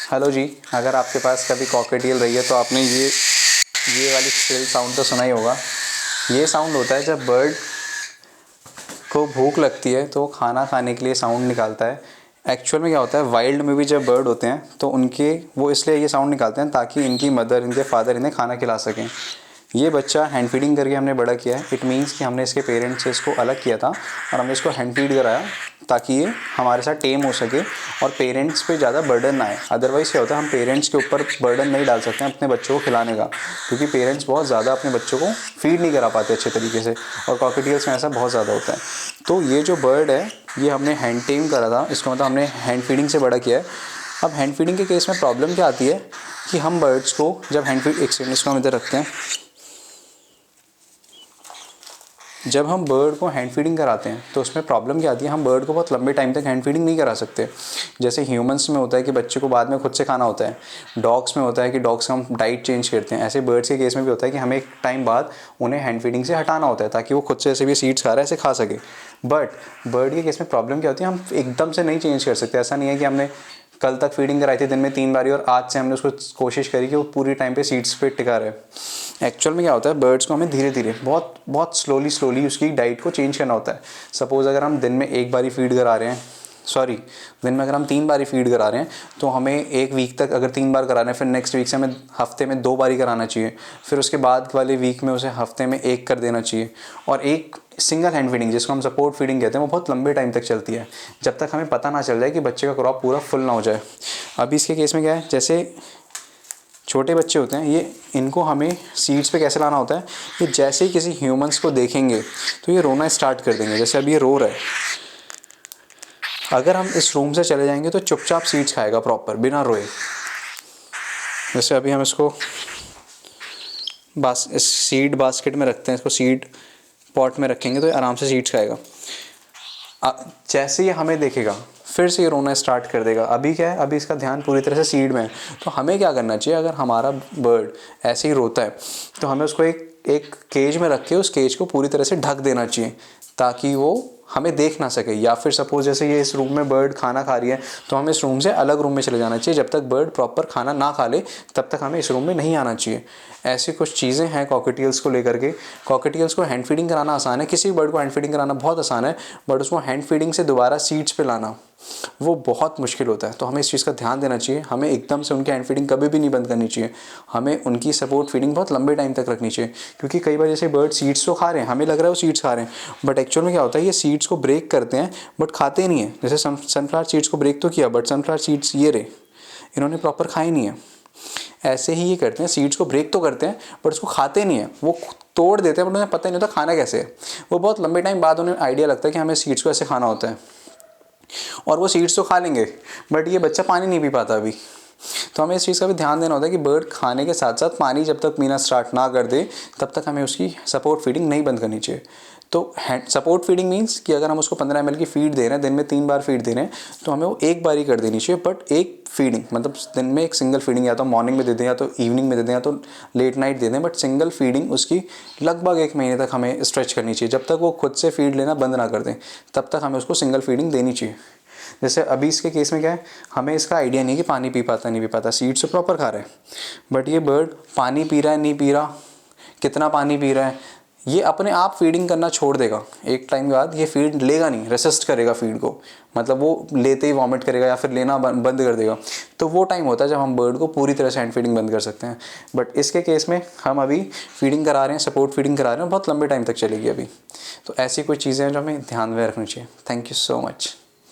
Hello जी, अगर आपके पास कभी कॉकटेल रही है तो आपने ये वाली श्रिल साउंड तो सुना ही होगा। ये साउंड होता है जब बर्ड को भूख लगती है तो वो खाना खाने के लिए साउंड निकालता है। एक्चुअल में क्या होता है, वाइल्ड में भी जब बर्ड होते हैं तो उनके वो इसलिए ये साउंड निकालते हैं ताकि इनकी मदर, इनके फादर इन्हें खाना खिला सकें। ये बच्चा हैंड फीडिंग करके हमने बड़ा किया है। इट मीन्स कि हमने इसके पेरेंट्स से इसको अलग किया था और हमने इसको हैंड फीड कराया ताकि ये हमारे साथ टेम हो सके और पेरेंट्स पे ज़्यादा बर्डन ना आए। अदरवाइज़ क्या होता है, हम पेरेंट्स के ऊपर बर्डन नहीं डाल सकते हैं अपने बच्चों को खिलाने का, क्योंकि पेरेंट्स बहुत ज़्यादा अपने बच्चों को फीड नहीं करा पाते अच्छे तरीके से, और कॉकटेल्स में ऐसा बहुत ज़्यादा होता है। तो ये जो बर्ड है ये हमने हैंड टेम करा था, इसको मतलब हमने हैंड फीडिंग से बड़ा किया है। अब हैंड फीडिंग के केस में प्रॉब्लम क्या आती है कि हम बर्ड्स को जब हैंड फीड, एक सेकंड इसको हम इधर रखते हैं, जब हम बर्ड को हैंड फीडिंग कराते हैं तो उसमें प्रॉब्लम क्या आती है, हम बर्ड को बहुत लंबे टाइम तक हैंड फीडिंग नहीं करा सकते। जैसे ह्यूमंस में होता है कि बच्चे को बाद में खुद से खाना होता है, डॉग्स में होता है कि डॉग्स का हम डाइट चेंज करते हैं, ऐसे बर्ड्स के केस में भी होता है कि हमें एक टाइम बाद उन्हें हैंड फीडिंग से हटाना होता है ताकि वो खुद से ऐसे भी सीड्स खा रहा है ऐसे खा सके। बट बर्ड के केस में प्रॉब्लम क्या होती है, हम एकदम से नहीं चेंज कर सकते। ऐसा नहीं है कि हमने कल तक फीडिंग कराई थी दिन में 3 बारी और आज से हमने उसको कोशिश करी कि वो पूरी टाइम पे सीड्स पे टिका रहे। एक्चुअल में क्या होता है, बर्ड्स को हमें धीरे धीरे बहुत बहुत स्लोली उसकी डाइट को चेंज करना होता है। सपोज़ अगर हम दिन में 1 बारी फीड करा रहे हैं, दिन में अगर हम 3 बारी फीड करा रहे हैं तो हमें 1 वीक तक अगर 3 बार करा रहे हैं, फिर नेक्स्ट वीक से हमें हफ्ते में 2 बारी कराना चाहिए, फिर उसके बाद वाले वीक में उसे हफ्ते में 1 कर देना चाहिए। और एक सिंगल हैंड फीडिंग जिसको हम सपोर्ट फीडिंग कहते हैं वो बहुत लंबे टाइम तक चलती है, जब तक हमें पता ना चल जाए कि बच्चे का क्रॉप पूरा फुल ना हो जाए। अभी इसके केस में क्या है, जैसे छोटे बच्चे होते हैं ये, इनको हमें सीड्स पे कैसे लाना होता है, ये जैसे ही किसी ह्यूमंस को देखेंगे तो ये रोना स्टार्ट कर देंगे। जैसे अभी ये रो रहा है, अगर हम इस रूम से चले जाएंगे तो चुपचाप सीड्स खाएगा प्रॉपर बिना रोए। जैसे अभी हम इसको इस सीड बास्केट में रखते हैं, इसको सीड पॉट में रखेंगे तो ये आराम से सीड्स खाएगा। जैसे ही हमें देखेगा फिर से ये रोना स्टार्ट कर देगा। अभी क्या है, अभी इसका ध्यान पूरी तरह से सीड में है। तो हमें क्या करना चाहिए, अगर हमारा बर्ड ऐसे ही रोता है तो हमें उसको एक केज में रख के उस केज को पूरी तरह से ढक देना चाहिए ताकि वो हमें देख ना सके। या फिर सपोज जैसे ये इस रूम में बर्ड खाना खा रही है तो हमें इस रूम से अलग रूम में चले जाना चाहिए। जब तक बर्ड प्रॉपर खाना ना खा ले तब तक हमें इस रूम में नहीं आना चाहिए। ऐसी कुछ चीज़ें हैं कॉकटेल्स को लेकर के। कॉकटेल्स को हैंड फीडिंग कराना आसान है, किसी भी बर्ड को हैंड फीडिंग कराना बहुत आसान है, बट उसको हैंड फीडिंग से दोबारा सीड्स पे लाना वो बहुत मुश्किल होता है। तो हमें इस चीज़ का ध्यान देना चाहिए। हमें एकदम से उनकी हैंड फीडिंग कभी भी नहीं बंद करनी चाहिए। हमें उनकी सपोर्ट फीडिंग बहुत लंबे टाइम तक रखनी चाहिए, क्योंकि कई बार जैसे बर्ड सीड्स तो खा रहे हैं, हमें लग रहा है वो सीड्स खा रहे हैं, बट एक्चुअल में क्या होता है, ये सीड्स को ब्रेक करते हैं बट खाते नहीं है। जैसे सनफ्लावर सीड्स को ब्रेक तो किया बट सनफ्लावर सीड्स ये रहे, इन्होंने प्रॉपर खाए नहीं है। ऐसे ही ये करते हैं, सीड्स को ब्रेक तो करते हैं बट उसको खाते नहीं है, वो तोड़ देते हैं, बट उन्हें पता ही नहीं होता खाना कैसे है। वो बहुत लंबे टाइम बाद उन्हें आइडिया लगता है कि हमें सीड्स को ऐसे खाना होता है, और वो सीड्स तो खा लेंगे बट ये बच्चा पानी नहीं पी पाता अभी। तो हमें इस चीज़ का भी ध्यान देना होता है कि बर्ड खाने के साथ साथ पानी जब तक पीना स्टार्ट ना कर दे तब तक हमें उसकी सपोर्ट फीडिंग नहीं बंद करनी चाहिए। तो सपोर्ट फीडिंग मीन्स कि अगर हम उसको 15 ml की फीड दे रहे हैं, दिन में 3 बार फीड दे रहे हैं, तो हमें वो 1 बार ही कर देनी चाहिए। बट एक फीडिंग मतलब दिन में एक सिंगल फीडिंग, या तो मॉर्निंग में दे दें या तो इवनिंग में दे दें या तो लेट नाइट दे दें, बट सिंगल फीडिंग उसकी लगभग 1 महीने तक हमें स्ट्रेच करनी चाहिए। जब तक वो खुद से फीड लेना बंद ना कर दें तब तक हमें उसको सिंगल फीडिंग देनी चाहिए। जैसे अभी इसके केस में क्या है, हमें इसका आइडिया नहीं है कि पानी पी पाता नहीं पी पाता, सीड्स तो प्रॉपर खा रहा है, बट ये बर्ड पानी पी रहा है नहीं पी रहा, कितना पानी पी रहा है, ये अपने आप फीडिंग करना छोड़ देगा। एक टाइम के बाद ये फीड लेगा नहीं, रेसिस्ट करेगा फीड को, मतलब वो लेते ही वॉमिट करेगा या फिर लेना बंद कर देगा। तो वो टाइम होता है जब हम बर्ड को पूरी तरह से हैंड फीडिंग बंद कर सकते हैं। बट इसके केस में हम अभी फीडिंग करा रहे हैं, सपोर्ट फीडिंग करा रहे हैं, बहुत लंबे टाइम तक चलेगी अभी। तो ऐसी कोई चीज़ें हैं जो हमें ध्यान में रखनी चाहिए। Thank you so much.